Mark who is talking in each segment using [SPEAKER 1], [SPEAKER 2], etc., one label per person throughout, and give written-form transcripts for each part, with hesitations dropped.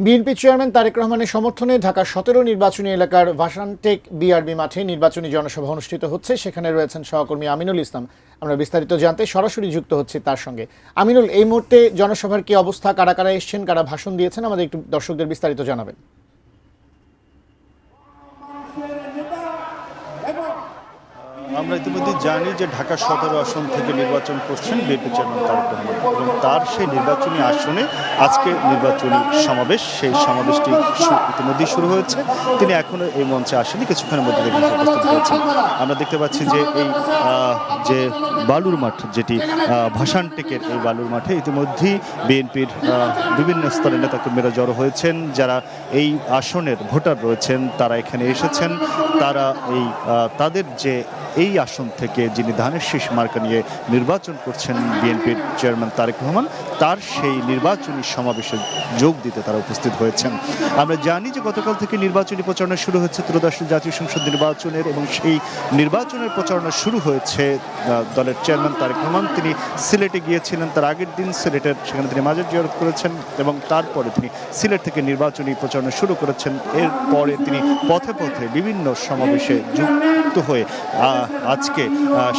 [SPEAKER 1] BNP chairman Tarique রহমানের সমর্থনে ঢাকা ১৭ নির্বাচনী এলাকার ভাসানটেক বিআরবি মাঠে নির্বাচনী জনসভা অনুষ্ঠিত হচ্ছে। সেখানে রয়েছেন সহকর্মী আমিনুল ইসলাম। আমরা বিস্তারিত জানতে সরাসরি যুক্ত হচ্ছি তার সঙ্গে। আমিনুল, এই মুহূর্তে জনসভার কি অবস্থা, কারা কারা এসছেন, কারা ভাষণ দিয়েছেন, আমাদের একটু দর্শকদের বিস্তারিত জানাবেন।
[SPEAKER 2] আমরা ইতিমধ্যে জানি যে ঢাকা ১৭ আসন থেকে নির্বাচন করছেন বিএনপি চেয়ারম্যান তারেক রহমান এবং তার সেই নির্বাচনী আসনে আজকে নির্বাচনী সমাবেশ, সেই সমাবেশটি ইতিমধ্যেই শুরু হয়েছে। তিনি এখনো এই মঞ্চে আসেনি, কিছুক্ষণের মধ্যে দেখে উপস্থিত হয়েছেন। আমরা দেখতে পাচ্ছি যে এই যে বালুর মাঠ, যেটি ভাসানটেকের এই বালুর মাঠে ইতিমধ্যেই বিএনপির বিভিন্ন স্তরের নেতাকর্মীরা জড়ো হয়েছেন। যারা এই আসনের ভোটার রয়েছেন তারা এখানে এসেছেন। তারা তাদের যে এই আসন থেকে যিনি ধানের শীষ মার্কা নিয়ে নির্বাচন করছেন বিএনপির চেয়ারম্যান তারেক রহমান, তার সেই নির্বাচনী সমাবেশে যোগ দিতে তারা উপস্থিত হয়েছেন। আমরা জানি যে গতকাল থেকে নির্বাচনী প্রচারণা শুরু হচ্ছে ত্রয়োদশ জাতীয় সংসদ নির্বাচনের, এবং সেই নির্বাচনের প্রচারণা শুরু হয়েছে দলের চেয়ারম্যান তারেক রহমান। তিনি সিলেটে গিয়েছিলেন তার আগের দিন, সেখানে তিনি মাজার জিয়ারত করেছেন এবং তারপরে তিনি সিলেট থেকে নির্বাচনী প্রচারণা শুরু করেছেন। এরপরে তিনি পথে পথে বিভিন্ন সমাবেশে যুক্ত হয়ে আজকে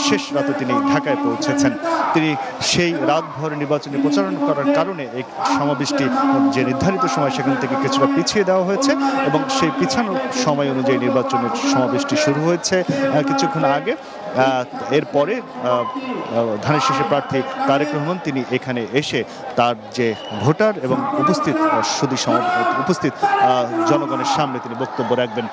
[SPEAKER 2] শেষ রাতে তিনি ঢাকায় পৌঁছেছেন। তিনি সেই রাতভর নির্বাচনী প্রচারণা করার কারণে এই সমাবেশটি যে নির্ধারিত সময় সেখান থেকে কিছুটা পিছিয়ে দেওয়া হয়েছে এবং সেই পিছানোর সময় অনুযায়ী নির্বাচনের সমাবেশটি শুরু হয়েছে কিছুক্ষণ আগে। এরপরে ধানের শীষের প্রার্থী তারেক রহমান তিনি এখানে এসে তার যে ভোটার এবং উপস্থিত জনগণের সামনে তিনি বক্তব্য রাখবেন।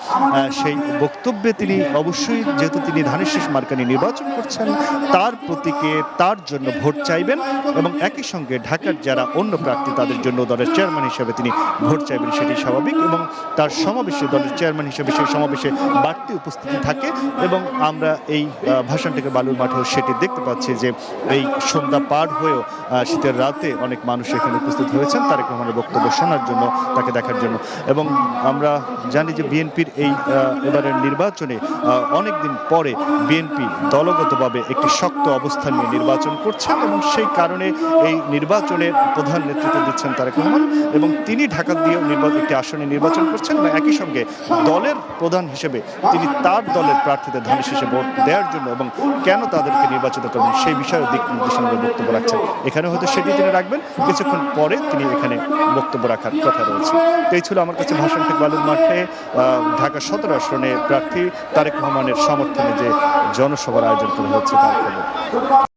[SPEAKER 2] সেই বক্তব্যে তিনি অবশ্যই, যেহেতু তিনি ধানের শীষ মার্কা নিয়ে নির্বাচন করছেন, তার প্রতীকে তার জন্য ভোট চাইবেন এবং একই সঙ্গে ঢাকার যারা অন্য প্রার্থী তাদের জন্য দলের চেয়ারম্যান হিসেবে তিনি ভোট চাইবেন, সেটি স্বাভাবিক। এবং তার সমাবেশে দলের চেয়ারম্যান হিসেবে সেই সমাবেশে বাড়তি উপস্থিতি থাকে এবং আমরা এই ভাসানটেকের বালুর মাঠেও সেটি দেখতে পাচ্ছি যে এই সন্ধ্যা পার হয়েও শীতের রাতে অনেক মানুষ এখানে উপস্থিত হয়েছেন তারেক রহমানের বক্তব্য শোনার জন্য, তাকে দেখার জন্য। এবং আমরা জানি যে বিএনপির এই এবারের নির্বাচনে অনেকদিন পরে বিএনপি দলগতভাবে একটি শক্ত অবস্থান নিয়ে নির্বাচন করছেন এবং সেই কারণে এই নির্বাচনের প্রধান নেতৃত্ব দিচ্ছেন তারেক রহমান এবং তিনি ঢাকা দিয়েও একটি আসনে নির্বাচন করছেন এবং একই সঙ্গে দলের প্রধান হিসেবে তিনি তার দলের প্রার্থীদের ধানের শীষে ভোট দেওয়ার জন্য এবং কেন তাদেরকে নির্বাচিত করবেন সেই বিষয়ে দিক নির্দেশনার বক্তব্য রাখছেন। এখানে হয়তো সেটি তিনি রাখবেন, কিছুক্ষণ পরে তিনি এখানে বক্তব্য রাখার কথা রয়েছে। এই ছিল আমার কাছে ভাসানটেক বালুর মাঠে ঢাকা ১৭ আসনে প্রার্থী তারেক রহমানের সমর্থনে যে জনসভার আয়োজন করা হচ্ছে তার খবর।